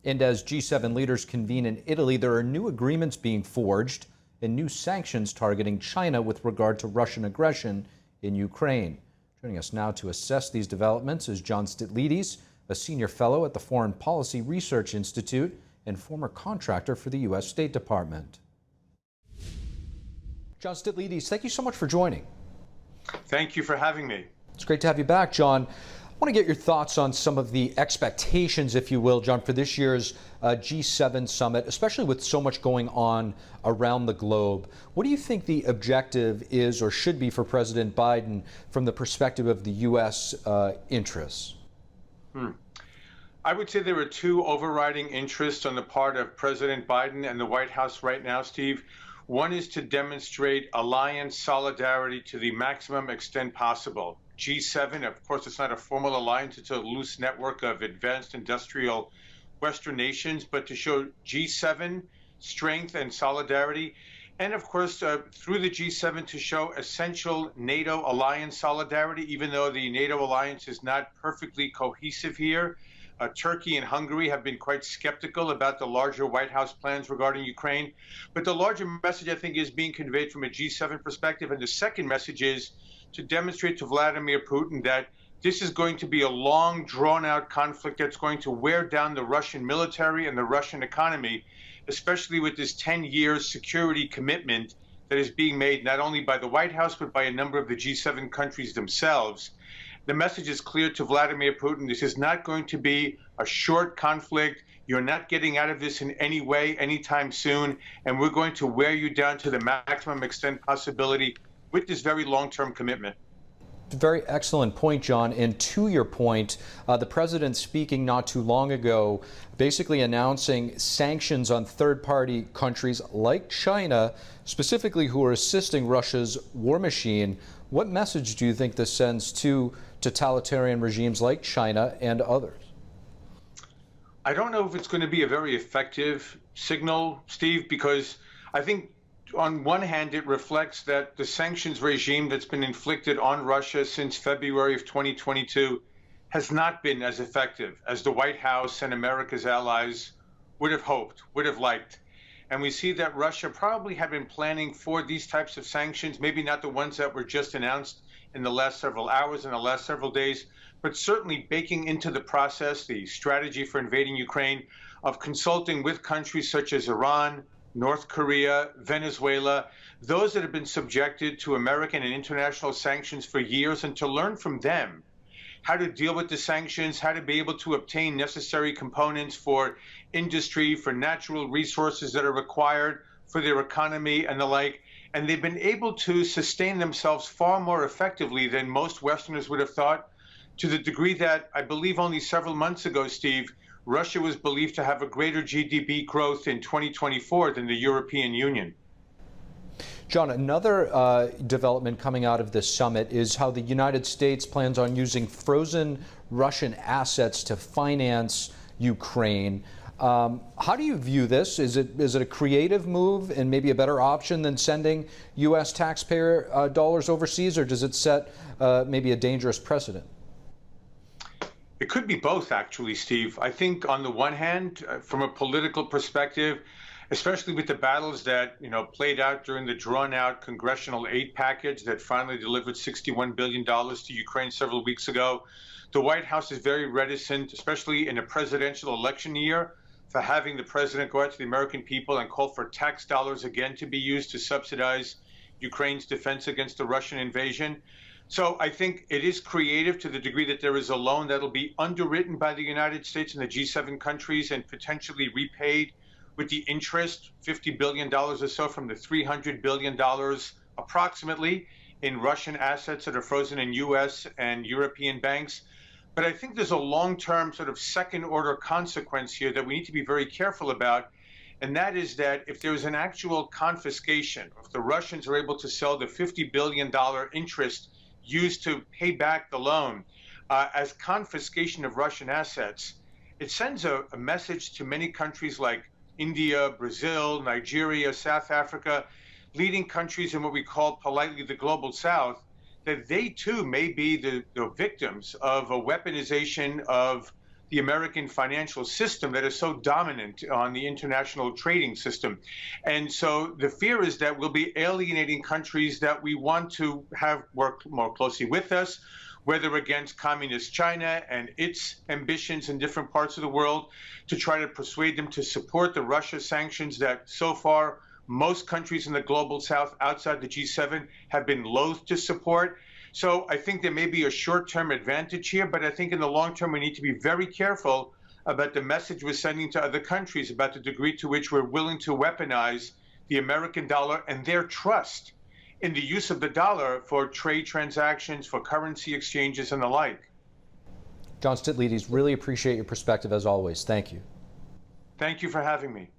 And as G7 leaders convene in Italy, there are new agreements being forged and new sanctions targeting China with regard to Russian aggression in Ukraine. Joining us now to assess these developments is John Sitilides, a senior fellow at the Foreign Policy Research Institute and former contractor for the U.S. State Department. John Sitilides, thank you so much for joining. Thank you for having me. It's great to have you back, John. I want to get your thoughts on some of the expectations, if you will, John, for this year's G7 summit, especially with so much going on around the globe. What do you think the objective is or should be for President Biden from the perspective of the U.S. Interests? I would say there are two overriding interests on the part of President Biden and the White House right now, Steve. One is to demonstrate alliance solidarity to the maximum extent possible. G7, of course, it's not a formal alliance, it's a loose network of advanced industrial Western nations, but to show G7 strength and solidarity, and of course, through the G7 to show essential NATO alliance solidarity, even though the NATO alliance is not perfectly cohesive here. Turkey and Hungary have been quite skeptical about the larger White House plans regarding Ukraine. But the larger message, I think, is being conveyed from a G7 perspective. And the second message is to demonstrate to Vladimir Putin that this is going to be a long, drawn-out conflict that's going to wear down the Russian military and the Russian economy, especially with this 10-year security commitment that is being made not only by the White House, but by a number of the G7 countries themselves. The message is clear to Vladimir Putin. This is not going to be a short conflict. You're not getting out of this in any way anytime soon, and we're going to wear you down to the maximum extent possibility with this very long-term commitment. Very excellent point, John. And to your point, the president speaking not too long ago, basically announcing sanctions on third-party countries like China, specifically who are assisting Russia's war machine. What message do you think this sends to totalitarian regimes like China and others? I don't know if it's going to be a very effective signal, Steve, because I think on one hand, it reflects that the sanctions regime that's been inflicted on Russia since February of 2022 has not been as effective as the White House and America's allies would have hoped, would have liked. And we see that Russia probably had been planning for these types of sanctions, maybe not the ones that were just announced in the last several hours, in the last several days, but certainly baking into the process the strategy for invading Ukraine of consulting with countries such as Iran, North Korea, Venezuela, those that have been subjected to American and international sanctions for years, and to learn from them how to deal with the sanctions, how to be able to obtain necessary components for industry, for natural resources that are required for their economy and the like. And they've been able to sustain themselves far more effectively than most Westerners would have thought, to the degree that I believe only several months ago, Steve, Russia was believed to have a greater GDP growth in 2024 than the European Union. John, another development coming out of this summit is how the United States plans on using frozen Russian assets to finance Ukraine. How do you view this? Is it a creative move and maybe a better option than sending U.S. taxpayer dollars overseas, or does it set maybe a dangerous precedent? It could be both, actually, Steve. I think on the one hand, from a political perspective, especially with the battles that played out during the drawn-out congressional aid package that finally delivered $61 billion to Ukraine several weeks ago, the White House is very reticent, especially in a presidential election year, for having the president go out to the American people and call for tax dollars again to be used to subsidize Ukraine's defense against the Russian invasion. So I think it is creative to the degree that there is a loan that'll be underwritten by the United States and the G7 countries and potentially repaid with the interest, $50 billion or so from the $300 billion approximately in Russian assets that are frozen in U.S. and European banks. But I think there's a long-term sort of second-order consequence here that we need to be very careful about, and that is that if there is an actual confiscation, if the Russians are able to sell the $50 billion interest used to pay back the loan as confiscation of Russian assets, it sends a message to many countries like India, Brazil, Nigeria, South Africa, leading countries in what we call politely the global south, that they too may be the victims of a weaponization of the American financial system that is so dominant on the international trading system. And so the fear is that we'll be alienating countries that we want to have work more closely with us, whether against communist China and its ambitions in different parts of the world, to try to persuade them to support the Russia sanctions that so far most countries in the global south outside the G7 have been loath to support. So I think there may be a short-term advantage here, but I think in the long term we need to be very careful about the message we're sending to other countries about the degree to which we're willing to weaponize the American dollar and their trust in the use of the dollar for trade transactions, for currency exchanges, and the like. John Sitilides, really appreciate your perspective as always. Thank you. Thank you for having me.